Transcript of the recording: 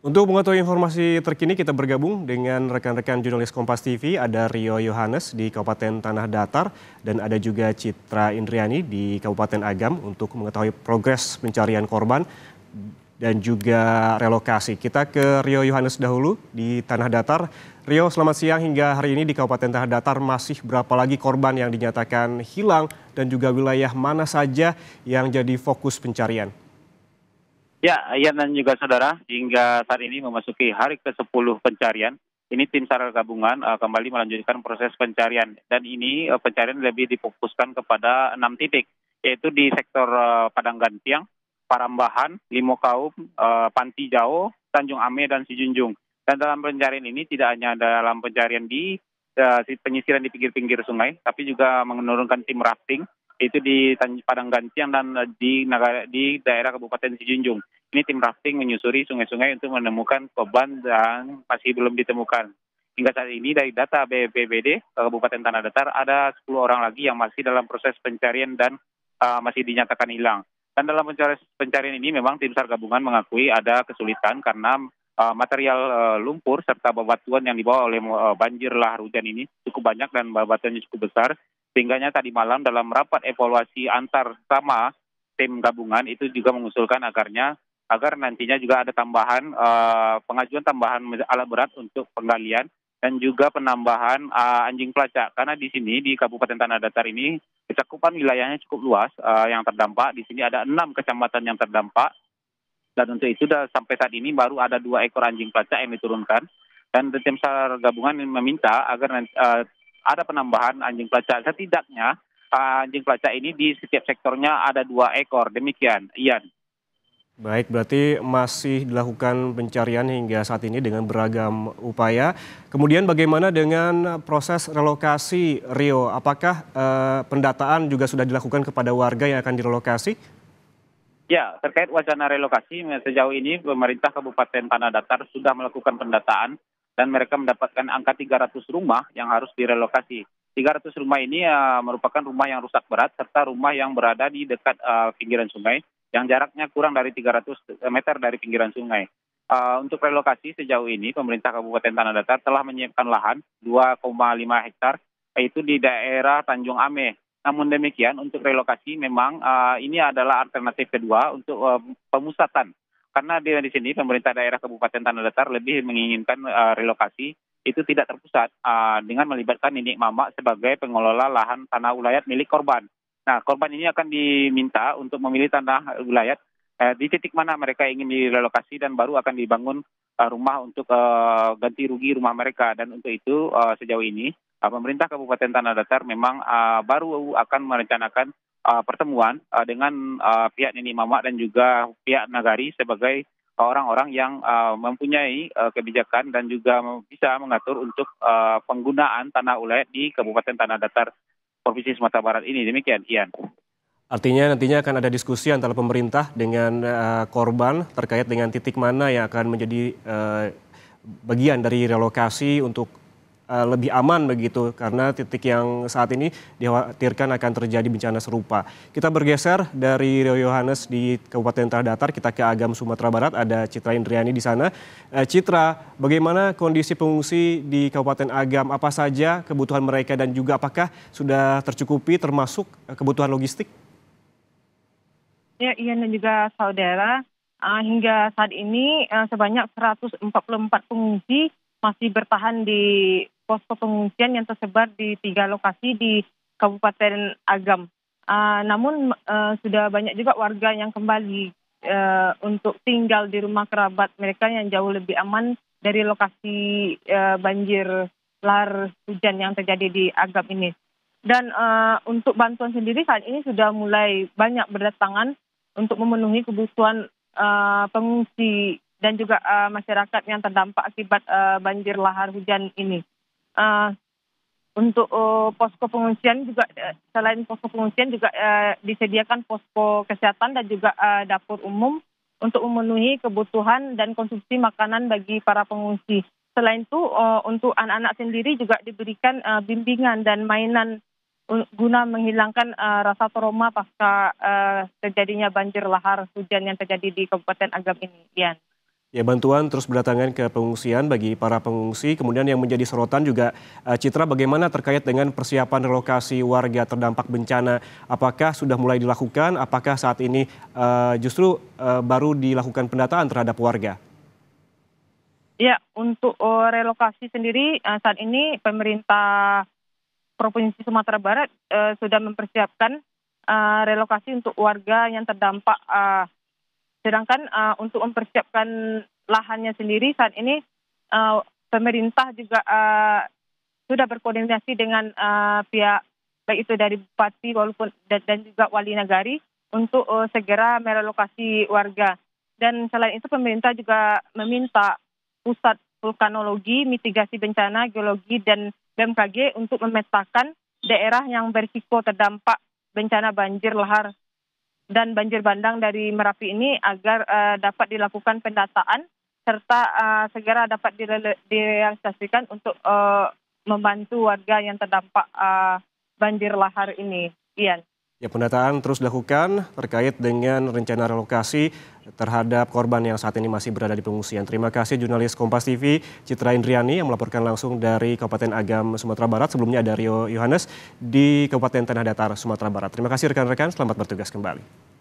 Untuk mengetahui informasi terkini kita bergabung dengan rekan-rekan jurnalis Kompas TV, ada Rio Yohanes di Kabupaten Tanah Datar dan ada juga Citra Indriani di Kabupaten Agam untuk mengetahui progres pencarian korban dan juga relokasi. Kita ke Rio Yohanes dahulu di Tanah Datar. Rio, selamat siang. Hingga hari ini di Kabupaten Tanah Datar masih berapa lagi korban yang dinyatakan hilang dan juga wilayah mana saja yang jadi fokus pencarian? Ya, Ian dan juga saudara, hingga saat ini memasuki hari ke-10 pencarian. Ini tim SAR gabungan kembali melanjutkan proses pencarian. Dan ini pencarian lebih difokuskan kepada 6 titik, yaitu di sektor Padang Gantiang, Parambahan, Limokaum, Panti Jao, Tanjung Ame, dan Sijunjung. Dan dalam pencarian ini tidak hanya dalam pencarian di penyisiran di pinggir-pinggir sungai, tapi juga menurunkan tim rafting, itu di Padang Gantiang dan di daerah Kabupaten Sijunjung. Ini tim rafting menyusuri sungai-sungai untuk menemukan korban dan masih belum ditemukan. Hingga saat ini dari data BPBD Kabupaten Tanah Datar ada 10 orang lagi yang masih dalam proses pencarian dan masih dinyatakan hilang. Dan dalam pencarian ini memang tim SAR gabungan mengakui ada kesulitan karena material lumpur serta bebatuan yang dibawa oleh banjir lahar hujan ini cukup banyak dan bebatuannya cukup besar. Sehingganya tadi malam dalam rapat evaluasi antar sama tim gabungan itu juga mengusulkan agar nantinya juga ada pengajuan tambahan alat berat untuk penggalian dan juga penambahan anjing pelacak, karena di sini di Kabupaten Tanah Datar ini cakupan wilayahnya cukup luas yang terdampak. Di sini ada 6 kecamatan yang terdampak dan untuk itu sampai saat ini baru ada 2 ekor anjing pelacak yang diturunkan, dan tim SAR gabungan meminta agar ada penambahan anjing pelacak. Setidaknya anjing pelacak ini di setiap sektornya ada 2 ekor. Demikian, Ian. Baik, berarti masih dilakukan pencarian hingga saat ini dengan beragam upaya. Kemudian bagaimana dengan proses relokasi, Rio? Apakah pendataan juga sudah dilakukan kepada warga yang akan direlokasi? Ya, terkait wacana relokasi, sejauh ini pemerintah Kabupaten Tanah Datar sudah melakukan pendataan dan mereka mendapatkan angka 300 rumah yang harus direlokasi. 300 rumah ini merupakan rumah yang rusak berat serta rumah yang berada di dekat pinggiran sungai yang jaraknya kurang dari 300 meter dari pinggiran sungai. Untuk relokasi sejauh ini pemerintah Kabupaten Tanah Datar telah menyiapkan lahan 2,5 hektar yaitu di daerah Tanjung Ame. Namun demikian untuk relokasi memang ini adalah alternatif kedua untuk pemusatan. Karena di sini pemerintah daerah Kabupaten Tanah Datar lebih menginginkan relokasi itu tidak terpusat dengan melibatkan nenek mama sebagai pengelola lahan tanah wilayah milik korban. Nah, korban ini akan diminta untuk memilih tanah wilayah di titik mana mereka ingin direlokasi dan baru akan dibangun rumah untuk ganti rugi rumah mereka. Dan untuk itu sejauh ini pemerintah Kabupaten Tanah Datar memang baru akan merencanakan pertemuan dengan pihak Nini Mama dan juga pihak Nagari sebagai orang-orang yang mempunyai kebijakan dan juga bisa mengatur untuk penggunaan tanah wilayah di Kabupaten Tanah Datar Provinsi Sumatera Barat ini. Demikian, Ian. Artinya nantinya akan ada diskusi antara pemerintah dengan korban terkait dengan titik mana yang akan menjadi bagian dari relokasi untuk lebih aman begitu, karena titik yang saat ini dikhawatirkan akan terjadi bencana serupa. Kita bergeser dari Rio Yohanes di Kabupaten Tanah Datar, kita ke Agam, Sumatera Barat, ada Citra Indriani di sana. Citra, bagaimana kondisi pengungsi di Kabupaten Agam? Apa saja kebutuhan mereka dan juga apakah sudah tercukupi termasuk kebutuhan logistik? Ya, Ian dan juga saudara, hingga saat ini sebanyak 144 pengungsi masih bertahan di posko pengungsian yang tersebar di 3 lokasi di Kabupaten Agam. Namun sudah banyak juga warga yang kembali untuk tinggal di rumah kerabat mereka yang jauh lebih aman dari lokasi banjir lahar hujan yang terjadi di Agam ini. Dan untuk bantuan sendiri saat ini sudah mulai banyak berdatangan untuk memenuhi kebutuhan pengungsi dan juga masyarakat yang terdampak akibat banjir lahar hujan ini. Untuk posko pengungsian juga, selain posko pengungsian juga disediakan posko kesehatan dan juga dapur umum untuk memenuhi kebutuhan dan konsumsi makanan bagi para pengungsi. Selain itu untuk anak-anak sendiri juga diberikan bimbingan dan mainan guna menghilangkan rasa trauma pasca terjadinya banjir lahar hujan yang terjadi di Kabupaten Agam ini. Ian. Ya, bantuan terus berdatangan ke pengungsian bagi para pengungsi. Kemudian yang menjadi sorotan juga Citra, bagaimana terkait dengan persiapan relokasi warga terdampak bencana. Apakah sudah mulai dilakukan? Apakah saat ini justru baru dilakukan pendataan terhadap warga? Ya, untuk relokasi sendiri saat ini pemerintah Provinsi Sumatera Barat sudah mempersiapkan relokasi untuk warga yang terdampak. Sedangkan untuk mempersiapkan lahannya sendiri saat ini pemerintah juga sudah berkoordinasi dengan pihak baik itu dari bupati walaupun dan juga wali nagari untuk segera merelokasi warga. Dan selain itu pemerintah juga meminta Pusat Vulkanologi, Mitigasi Bencana, Geologi dan BMKG untuk memetakan daerah yang berisiko terdampak bencana banjir lahar dan banjir bandang dari Merapi ini agar dapat dilakukan pendataan serta segera dapat direalisasikan untuk membantu warga yang terdampak banjir lahar ini. Ian. Ya, pendataan terus dilakukan terkait dengan rencana relokasi terhadap korban yang saat ini masih berada di pengungsian. Terima kasih jurnalis Kompas TV Citra Indriani yang melaporkan langsung dari Kabupaten Agam, Sumatera Barat. Sebelumnya ada Rio Yohanes di Kabupaten Tanah Datar, Sumatera Barat. Terima kasih rekan-rekan, selamat bertugas kembali.